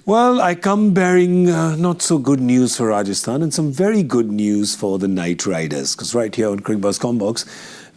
Well, I come bearing not so good news for Rajasthan and some very good news for the Knight Riders. Because right here on Cricbuzz Comm Box,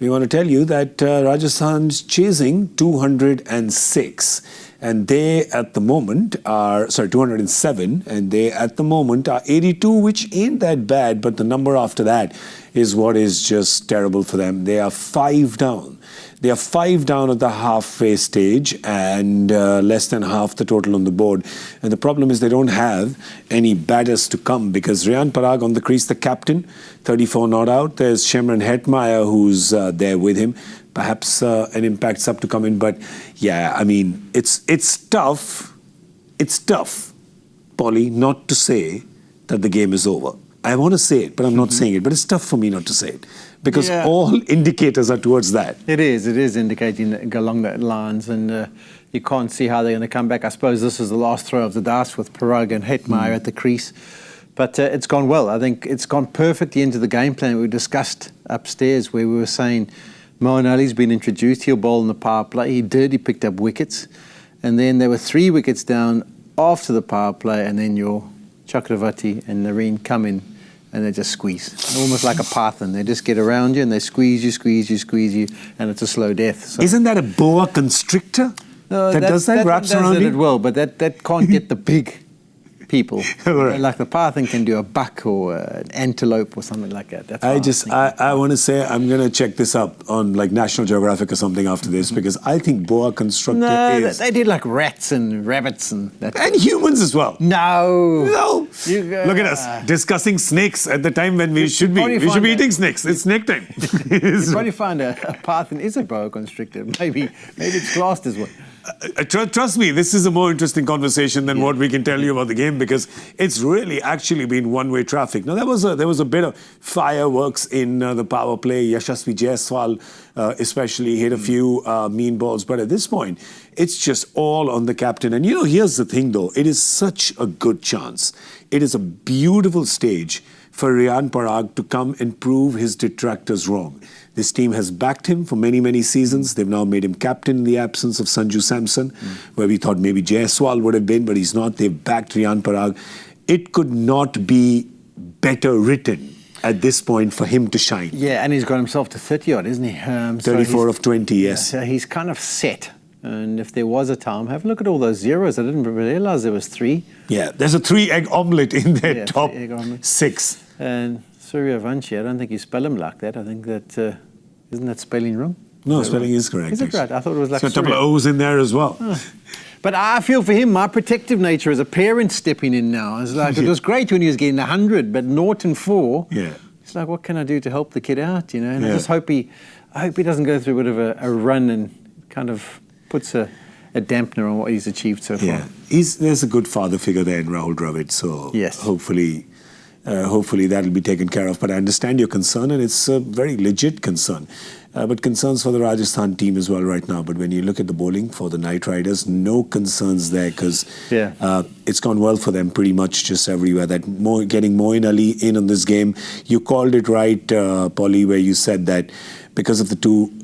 we want to tell you that Rajasthan's chasing 206. And they at the moment are, 207. And they at the moment are 82, which ain't that bad. But the number after that is what is just terrible for them. They are 5 down. They are 5 down at the halfway stage and less than half the total on the board. And the problem is they don't have any batters to come because Riyan Parag on the crease, the captain, 34 not out. There's Shimron Hetmeyer who's there with him. Perhaps an impact sub to come in. But yeah, I mean, it's tough. It's tough, Polly, not to say that the game is over. I want to say it, but I'm not saying it. But it's tough for me not to say it. Because all indicators are towards that. It is indicating along that lines, and you can't see how they're going to come back. I suppose this is the last throw of the dice with Parag and Hetmeyer at the crease. But it's gone well. I think it's gone perfectly into the game plan we discussed upstairs, where we were saying Moeen Ali's been introduced. He'll bowl in the power play. He did. He picked up wickets. And then there were 3 wickets down after the power play, and then your Chakravarti and Nareen come in. And they just squeeze, almost like a python. They just get around you and they squeeze you, and it's a slow death. So isn't that a boa constrictor that does that, wraps around you? It well, but that can't get the big people. Right. Like the python can do a buck or an antelope or something like that. That's I want to say I'm going to check this up on like National Geographic or something after this because I think boa constrictor is... they did like rats and rabbits and that. And humans as well. No. Look at us discussing snakes at the time when we should be eating snakes. It's snake time. You probably find a python is a boa constrictor. Maybe it's classed as one. Trust me, this is a more interesting conversation than what we can tell you about the game because it's really actually been one-way traffic. Now, there was a bit of fireworks in the power play. Yashasvi Jaiswal especially hit a few mean balls. But at this point, it's just all on the captain. And, here's the thing, though. It is such a good chance. It is a beautiful stage for Riyan Parag to come and prove his detractors wrong. This team has backed him for many, many seasons. They've now made him captain in the absence of Sanju Samson, where we thought maybe Jaiswal would have been, but he's not. They've backed Riyan Parag. It could not be better written at this point for him to shine. Yeah, and he's got himself to 30-odd, isn't he? 34 of 20, yes. So he's kind of set. And if there was a time, have a look at all those zeros. I didn't realize there was 3. Yeah, there's a 3-egg omelette in their top 6. And Suryavanshi, I don't think you spell him like that. I think that, isn't that spelling wrong? No, spelling is correct. Is it right? I thought it was like a couple of O's in there as well. Oh. But I feel for him, my protective nature as a parent stepping in now. It's like, it was great when he was getting 100, but 0 and 4. Yeah. It's like, what can I do to help the kid out, And I just hope he doesn't go through a bit of a run and kind of puts a dampener on what he's achieved so far. Yeah, there's a good father figure there in Rahul Dravid, so yes. Hopefully that'll be taken care of. But I understand your concern, and it's a very legit concern. But concerns for the Rajasthan team as well right now. But when you look at the bowling for the Knight Riders, no concerns there because it's gone well for them pretty much just everywhere. Getting Moeen Ali in on this game, you called it right, Polly, where you said that because of the 2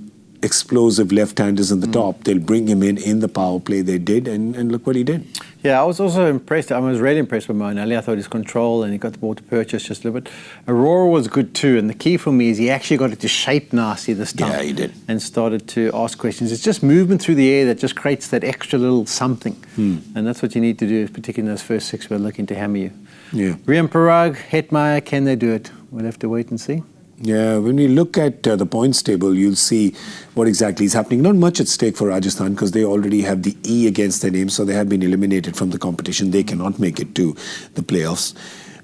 explosive left-handers in the top, they'll bring him in the power play. They did, and look what he did. Yeah, I was also impressed. I was really impressed with Moeen Ali. I thought his control and he got the ball to purchase just a little bit. Aurora was good too, and the key for me is he actually got it to shape nicely this time. Yeah, he did. And started to ask questions. It's just movement through the air that just creates that extra little something. And that's what you need to do, particularly in those first 6 we're looking to hammer you. Yeah. Riyan Parag, Hetmeyer, can they do it? We'll have to wait and see. Yeah, when we look at the points table, you'll see what exactly is happening. Not much at stake for Rajasthan because they already have the E against their name, so they have been eliminated from the competition. They cannot make it to the playoffs.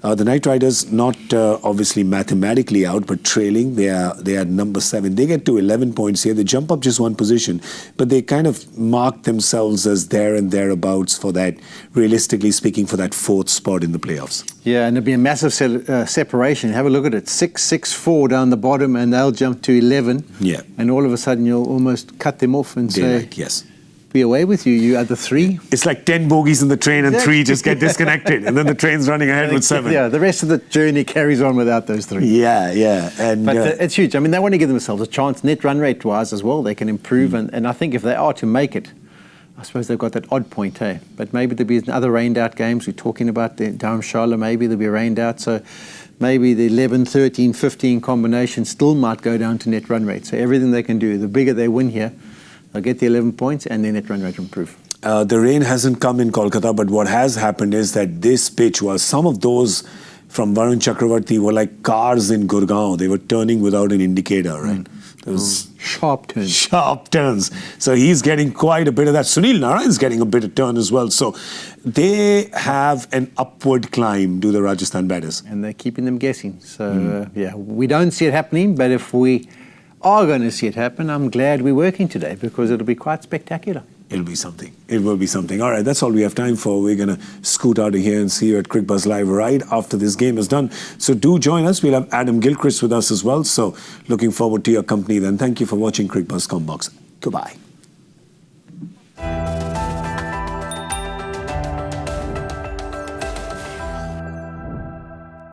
The Knight Riders not obviously mathematically out, but trailing. They are number 7. They get to 11 points here. They jump up just 1 position, but they kind of mark themselves as there and thereabouts for that, realistically speaking, for that 4th spot in the playoffs. Yeah, and there'll be a massive separation. Have a look at it. 6, 6, 4 down the bottom, and they'll jump to 11. Yeah. And all of a sudden, you'll almost cut them off and say, yes. Be away with you. You are the 3. It's like 10 bogies in the train and 3 just get disconnected. And then the train's running ahead with 7. Yeah, the rest of the journey carries on without those 3. Yeah. But it's huge. I mean, they want to give themselves a chance net run rate-wise as well. They can improve. And I think if they are to make it, I suppose they've got that odd point, hey? But maybe there'll be other rained out games. We're talking about the Durham-Charlotte, maybe there'll be rained out. So maybe the 11, 13, 15 combination still might go down to net run rate. So everything they can do, the bigger they win here, they'll get the 11 points and their net run rate improve. The rain hasn't come in Kolkata, but what has happened is that this pitch was, some of those from Varun Chakravarti were like cars in Gurgaon. They were turning without an indicator, right? Those sharp turns. Sharp turns. So he's getting quite a bit of that. Sunil Narayan is getting a bit of turn as well. So they have an upward climb, do the Rajasthan batters. And they're keeping them guessing. So, yeah, we don't see it happening, but if we are going to see it happen, I'm glad we're working today because it'll be quite spectacular. It'll be something. It will be something. All right, that's all we have time for. We're going to scoot out of here and see you at Cricbuzz Live right after this game is done. So do join us. We'll have Adam Gilchrist with us as well. So looking forward to your company then. Thank you for watching Cricbuzz Comm Box. Goodbye.